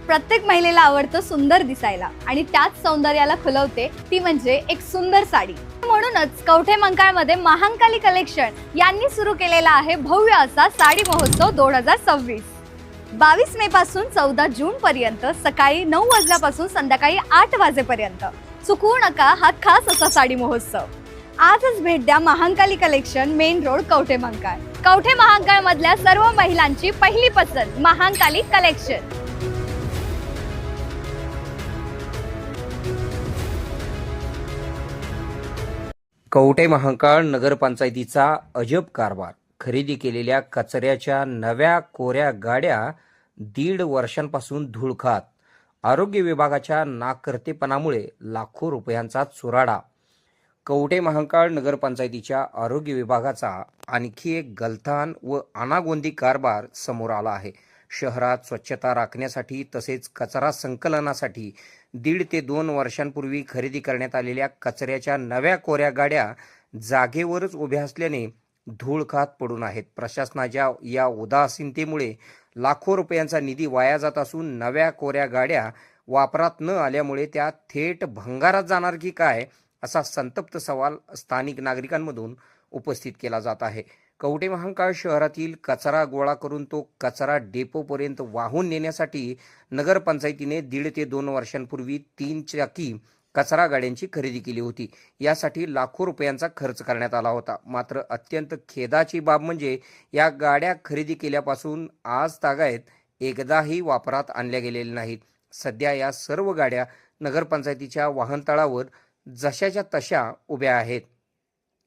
प्रत्येक महिलेला आवडतं सुंदर दिसायला आणि त्याच सौंदर्याला खुलवते ती म्हणजे एक सुंदर साडी। म्हणूनच कवठे मंकाळमध्ये महांकाली कलेक्शन यांनी सुरू केलेला आहे भव्य असा साडी महोत्सव 2026। 22 मे पासून 14 जून पर्यंत सकाळी 9 वाजल्यापासून संध्याकाळी 8 वाजेपर्यंत चुकवू नका हा खास असा साडी महोत्सव। आजच भेट द्या Mahankali collection, main road, Kavathe मंकाळ। Kavathe Mahankal मधल्या सर्व महिलांची पहिली पसंत महांकाली कलेक्शन। कवठे महांकाळ नगरपंचायतीचा अजब कारभार। खरेदी केलेल्या कचऱ्याच्या नव्या कोऱ्या गाड्या 1.5 वर्षांपासून धूळ खात। आरोग्य विभागाच्या नाकर्तेपणामुळे लाखो रुपयांचा चुराडा। कवठे महांकाळ नगरपंचायतीच्या आरोग्य विभागाचा आणखी एक गलथान व अनागोंदी कारभार समोर आला आहे। शहरात स्वच्छता राखण्यासाठी तसेच कचरा संकलनासाठी 1.5 ते 2 वर्षांपूर्वी खरेदी करण्यात आलेल्या कचऱ्याच्या नव्या कोऱ्या गाड्या जागेवरच उभ्या असल्याने धूळ खात पडून आहेत। प्रशासनाच्या या उदासीनतेमुळे लाखो रुपयांचा निधी वाया जात असून नव्या कोऱ्या गाड्या वापरात न आल्यामुळे त्या थेट भंगारात जाणार की काय असा संतप्त सवाल स्थानिक नागरिकांमधून उपस्थित केला जात आहे। कवठे महांकाळ शहरातील कचरा गोळा करून तो कचरा डेपोपर्यंत वाहून नेण्यासाठी नगरपंचायतीने 1.5 ते 2 वर्षांपूर्वी 3 चाकी कचरा गाड्यांची खरेदी केली होती। यासाठी लाखो रुपयांचा खर्च करण्यात आला होता। मात्र अत्यंत खेदाची बाब म्हणजे या गाड्या खरेदी केल्यापासून आज तागायत एकदाही वापरात आणल्या गेलेल्या नाहीत। सध्या या सर्व गाड्या नगरपंचायतीच्या वाहनतळावर जशाच्या तशा उभ्या आहेत।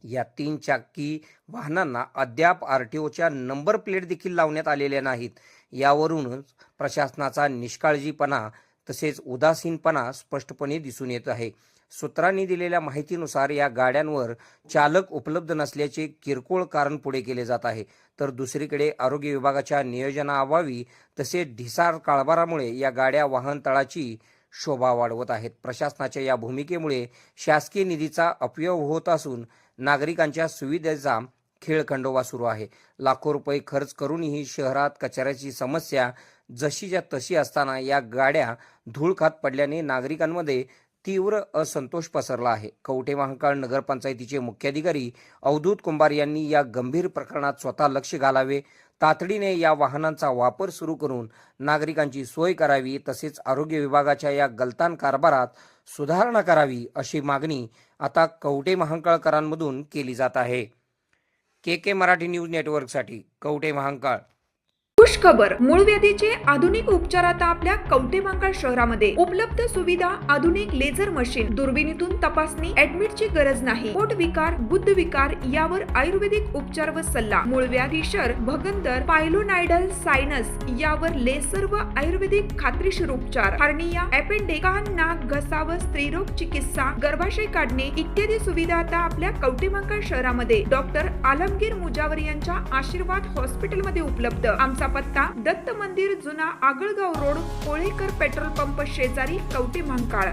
या 3 चाकी वाहनांना अद्याप आरटीओच्या नंबर प्लेट देखील लावण्यात आलेल्या नाहीत। यावरूनच प्रशासनाचा निष्काळजीपणा तसेच उदासीनपणा स्पष्टपणे दिसून येत आहे। सूत्रांनी दिलेल्या माहितीनुसार या गाड्यांवर चालक उपलब्ध नसल्याचे किरकोळ कारण पुढे केले जात आहे, तर दुसरीकडे आरोग्य विभागाच्या नियोजनाअभावी तसेच ढिसाळ कारभारामुळे या गाड्या वाहनतळाची शोभा वाढवत आहेत। प्रशासनाच्या या भूमिकेमुळे शासकीय निधीचा अपव्यय होत असून नागरिकांच्या सुविधेचा खेळखंडोबा सुरू आहे। लाखो रुपये खर्च करूनही शहरात कचऱ्याची समस्या जशीच्या तशी असताना या गाड्या धूळ खात पडल्याने नागरिकांमध्ये तीव्र असंतोष पसरला आहे। कवठे महांकाळ नगरपंचायतीचे मुख्याधिकारी अवधूत कुंभार यांनी या गंभीर प्रकरणात स्वतः लक्ष घालावे, तातडीने या वाहनांचा वापर सुरू करून नागरिकांची सोय करावी, तसेच आरोग्य विभागाच्या या गलतान कारभारात सुधारणा करावी अशी मागणी आता कवठे महांकाळकरांमधून केली जात आहे। के मराठी न्यूज नेटवर्कसाठी कवठे महांकाळ। खुश खबर, मूळव्याधीचे आधुनिक उपचार आता आपल्या कवठे महांकाळ शहरामध्ये उपलब्ध। सुविधा, आधुनिक लेझर मशीन, दुर्बिणीतून तपासणी, ऍडमिटची गरज नाही। पोट विकार, बुद्ध विकार यावर आयुर्वेदिक उपचार व सल्ला। मूळव्याधी, शर, भगंदर, पायलोनायडल, सायनस यावर लेसर व आयुर्वेदिक खात्रीशीर उपचार। हार्निया, अपेंडिक्स, कान, नाक, घसा व स्त्रीरोग चिकित्सा, गर्भाशय काढणे इत्यादी सुविधा आता आपल्या कवठे महांकाळ शहरामध्ये डॉक्टर आलमगीर मुजावर यांच्या आशीर्वाद हॉस्पिटल मध्ये उपलब्ध। आमचा पत्ता दत्त मंदिर, जुना Agalgaon road, Kolekar petrol pump शेजारी, कवठे महांकाळ।